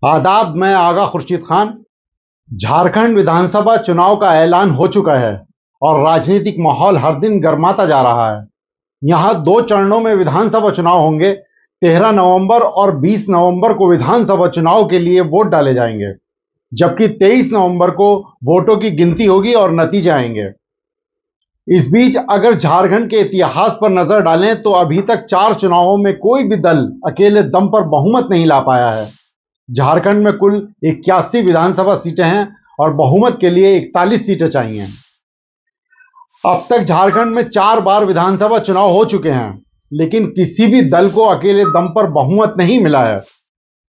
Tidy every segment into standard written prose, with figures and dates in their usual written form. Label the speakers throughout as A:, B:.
A: आदाब, मैं आगा खुर्शीद खान। झारखंड विधानसभा चुनाव का ऐलान हो चुका है और राजनीतिक माहौल हर दिन गर्माता जा रहा है। यहां 2 चरणों में विधानसभा चुनाव होंगे। 13 नवंबर और 20 नवंबर को विधानसभा चुनाव के लिए वोट डाले जाएंगे, जबकि 23 नवंबर को वोटों की गिनती होगी और नतीजे आएंगे। इस बीच अगर झारखंड के इतिहास पर नजर डालें तो अभी तक 4 चुनावों में कोई भी दल अकेले दम पर बहुमत नहीं ला पाया है। झारखंड में कुल 81 विधानसभा सीटें हैं और बहुमत के लिए 41 सीटें चाहिए। अब तक झारखंड में 4 बार विधानसभा चुनाव हो चुके हैं, लेकिन किसी भी दल को अकेले दम पर बहुमत नहीं मिला है।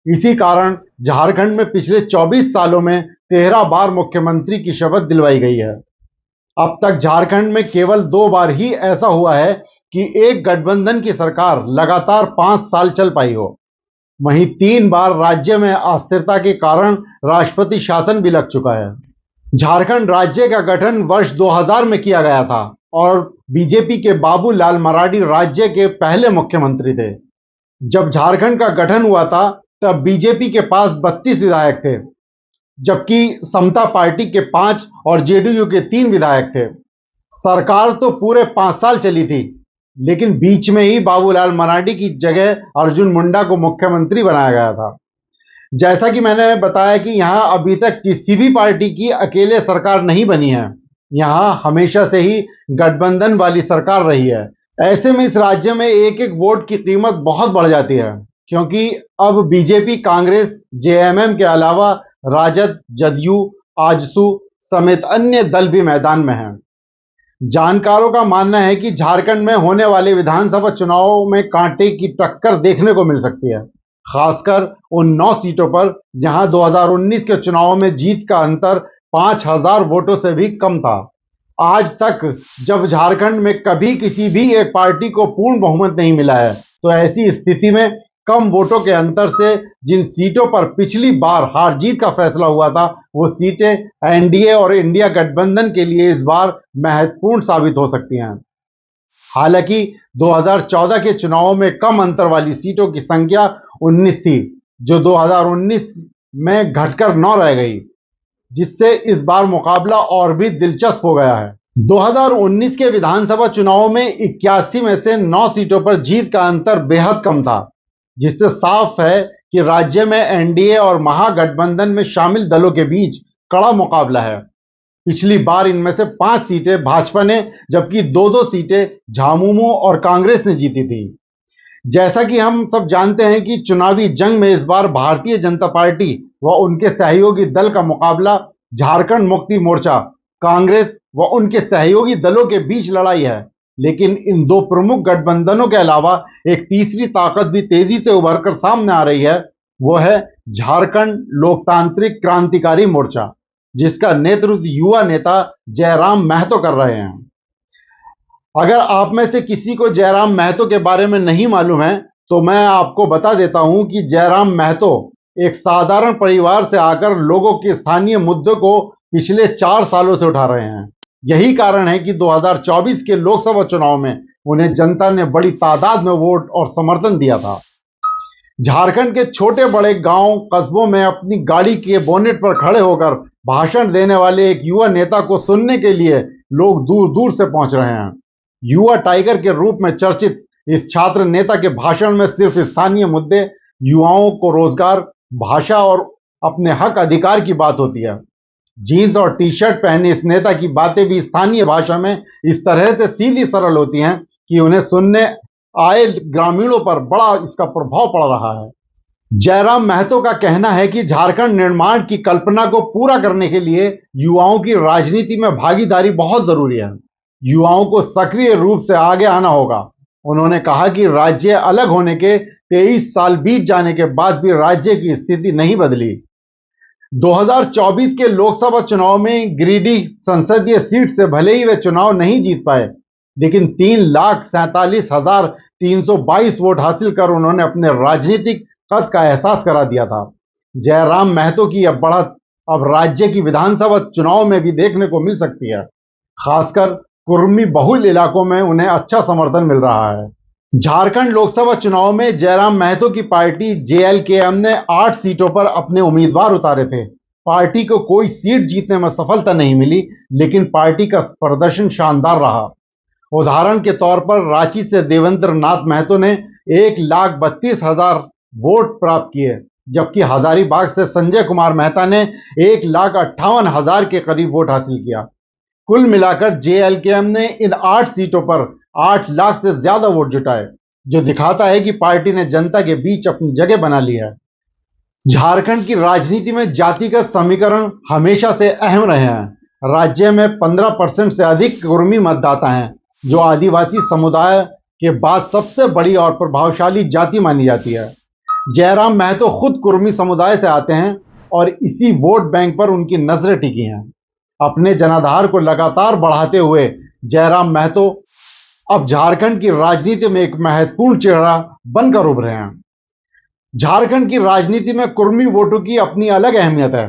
A: इसी कारण झारखंड में पिछले 24 सालों में 13 बार मुख्यमंत्री की शपथ दिलवाई गई है। अब तक झारखंड में केवल 2 बार ही ऐसा हुआ है कि एक गठबंधन की सरकार लगातार 5 साल चल पाई हो। वहीं 3 बार राज्य में अस्थिरता के कारण राष्ट्रपति शासन भी लग चुका है। झारखंड राज्य का गठन वर्ष 2000 में किया गया था और बीजेपी के बाबूलाल मरांडी राज्य के पहले मुख्यमंत्री थे। जब झारखंड का गठन हुआ था तब बीजेपी के पास 32 विधायक थे, जबकि समता पार्टी के 5 और जेडीयू के 3 विधायक थे। सरकार तो पूरे 5 साल चली थी, लेकिन बीच में ही बाबूलाल मरांडी की जगह अर्जुन मुंडा को मुख्यमंत्री बनाया गया था। जैसा कि मैंने बताया कि यहां अभी तक किसी भी पार्टी की अकेले सरकार नहीं बनी है। यहां हमेशा से ही गठबंधन वाली सरकार रही है। ऐसे में इस राज्य में एक एक वोट की कीमत बहुत बढ़ जाती है, क्योंकि अब बीजेपी, कांग्रेस, जेएमएम के अलावा राजद, जदयू, आजसू समेत अन्य दल भी मैदान में हैं। जानकारों का मानना है कि झारखंड में होने वाले विधानसभा चुनाव में कांटे की टक्कर देखने को मिल सकती है, खासकर उन 9 सीटों पर जहां 2019 के चुनाव में जीत का अंतर 5000 वोटों से भी कम था। आज तक जब झारखंड में कभी किसी भी एक पार्टी को पूर्ण बहुमत नहीं मिला है, तो ऐसी स्थिति में कम वोटों के अंतर से जिन सीटों पर पिछली बार हार जीत का फैसला हुआ था, वो सीटें एनडीए और इंडिया गठबंधन के लिए इस बार महत्वपूर्ण साबित हो सकती हैं। हालांकि 2014 के चुनावों में कम अंतर वाली सीटों की संख्या 19 थी, जो 2019 में घटकर 9 रह गई, जिससे इस बार मुकाबला और भी दिलचस्प हो गया है। 2019 के विधानसभा चुनावों में 81 में से 9 सीटों पर जीत का अंतर बेहद कम था, जिससे साफ है कि राज्य में एनडीए और महागठबंधन में शामिल दलों के बीच कड़ा मुकाबला है। पिछली बार इनमें से 5 सीटें भाजपा ने, जबकि 2-2 सीटें झामुमो और कांग्रेस ने जीती थी। जैसा कि हम सब जानते हैं कि चुनावी जंग में इस बार भारतीय जनता पार्टी व उनके सहयोगी दल का मुकाबला झारखंड मुक्ति मोर्चा, कांग्रेस व उनके सहयोगी दलों के बीच लड़ाई है। लेकिन इन 2 प्रमुख गठबंधनों के अलावा एक तीसरी ताकत भी तेजी से उभरकर सामने आ रही है। वो है झारखंड लोकतांत्रिक क्रांतिकारी मोर्चा, जिसका नेतृत्व युवा नेता जयराम महतो कर रहे हैं। अगर आप में से किसी को जयराम महतो के बारे में नहीं मालूम है, तो मैं आपको बता देता हूं कि जयराम महतो एक साधारण परिवार से आकर लोगों के स्थानीय मुद्दों को पिछले 4 सालों से उठा रहे हैं। यही कारण है कि 2024 के लोकसभा चुनाव में उन्हें जनता ने बड़ी तादाद में वोट और समर्थन दिया था। झारखंड के छोटे बड़े गांव कस्बों में अपनी गाड़ी के बोनेट पर खड़े होकर भाषण देने वाले एक युवा नेता को सुनने के लिए लोग दूर दूर से पहुंच रहे हैं। युवा टाइगर के रूप में चर्चित इस छात्र नेता के भाषण में सिर्फ स्थानीय मुद्दे, युवाओं को रोजगार, भाषा और अपने हक अधिकार की बात होती है। जीन्स और टी-शर्ट पहने इस नेता की बातें भी स्थानीय भाषा में इस तरह से सीधी सरल होती हैं कि उन्हें सुनने आए ग्रामीणों पर बड़ा इसका प्रभाव पड़ रहा है। जयराम महतो का कहना है कि झारखंड निर्माण की कल्पना को पूरा करने के लिए युवाओं की राजनीति में भागीदारी बहुत जरूरी है। युवाओं को सक्रिय रूप से आगे आना होगा। उन्होंने कहा कि राज्य अलग होने के 23 साल बीत जाने के बाद भी राज्य की स्थिति नहीं बदली। 2024 के लोकसभा चुनाव में गिरिडीह संसदीय सीट से भले ही वे चुनाव नहीं जीत पाए, लेकिन 3,47,322 वोट हासिल कर उन्होंने अपने राजनीतिक कद का एहसास करा दिया था। जयराम महतो की यह बढ़त अब राज्य की विधानसभा चुनाव में भी देखने को मिल सकती है। खासकर कुर्मी बहुल इलाकों में उन्हें अच्छा समर्थन मिल रहा है। झारखंड लोकसभा चुनाव में जयराम महतो की पार्टी जेएलकेएम ने 8 सीटों पर अपने उम्मीदवार उतारे थे। पार्टी को कोई सीट जीतने में सफलता नहीं मिली, लेकिन पार्टी का प्रदर्शन शानदार रहा। उदाहरण के तौर पर रांची से देवेंद्र नाथ महतो ने 1,32,000 वोट प्राप्त किए, जबकि हजारीबाग से संजय कुमार मेहता ने 1,58,000 के करीब वोट हासिल किया। कुल मिलाकर जेएलकेएम ने इन 8 सीटों पर 8 लाख से ज्यादा वोट जुटाए, जो दिखाता है कि पार्टी ने जनता के बीच अपनी जगह बना ली है। झारखंड की राजनीति में जातिगत समीकरण हमेशा से अहम रहे हैं। राज्य में 15% से अधिक कुर्मी मतदाता हैं, जो आदिवासी समुदाय के बाद सबसे बड़ी और प्रभावशाली जाति मानी जाती है। जयराम महतो खुद कुर्मी समुदाय से आते हैं और इसी वोट बैंक पर उनकी नजरें टिकी हैं। अपने जनाधार को लगातार बढ़ाते हुए जयराम महतो अब झारखंड की राजनीति में एक महत्वपूर्ण चेहरा बनकर उभरे हैं। झारखंड की राजनीति में कुर्मी वोटों की अपनी अलग अहमियत है।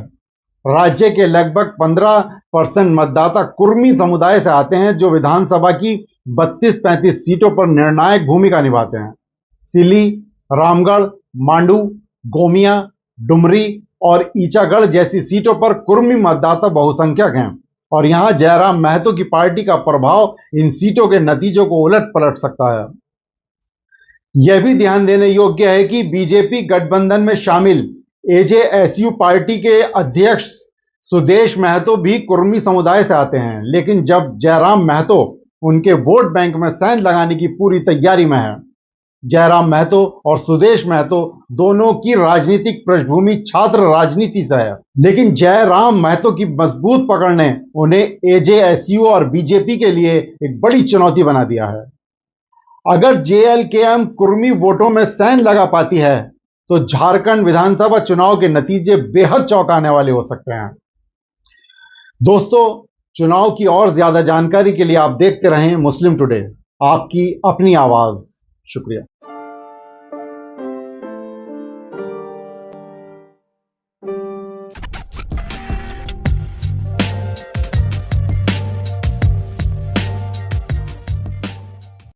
A: राज्य के लगभग 15% मतदाता कुर्मी समुदाय से आते हैं, जो विधानसभा की 32-35 सीटों पर निर्णायक भूमिका निभाते हैं। सिली, रामगढ़, मांडू, गोमिया, डुमरी और ईचागढ़ जैसी सीटों पर कुर्मी मतदाता बहुसंख्यक हैं और यहां जयराम महतो की पार्टी का प्रभाव इन सीटों के नतीजों को उलट पलट सकता है। यह भी ध्यान देने योग्य है कि बीजेपी गठबंधन में शामिल एजेएसयू पार्टी के अध्यक्ष सुदेश महतो भी कुर्मी समुदाय से आते हैं, लेकिन जब जयराम महतो उनके वोट बैंक में सेंध लगाने की पूरी तैयारी में है। जयराम महतो और सुदेश महतो दोनों की राजनीतिक पृष्ठभूमि छात्र राजनीति से है, लेकिन जयराम महतो की मजबूत पकड़ ने उन्हें एजेएसयू और बीजेपी के लिए एक बड़ी चुनौती बना दिया है। अगर जेएलकेएम कुर्मी वोटों में सेंध लगा पाती है, तो झारखंड विधानसभा चुनाव के नतीजे बेहद चौंकाने वाले हो सकते हैं। दोस्तों, चुनाव की और ज्यादा जानकारी के लिए आप देखते रहें मुस्लिम टुडे, आपकी अपनी आवाज। शुक्रिया।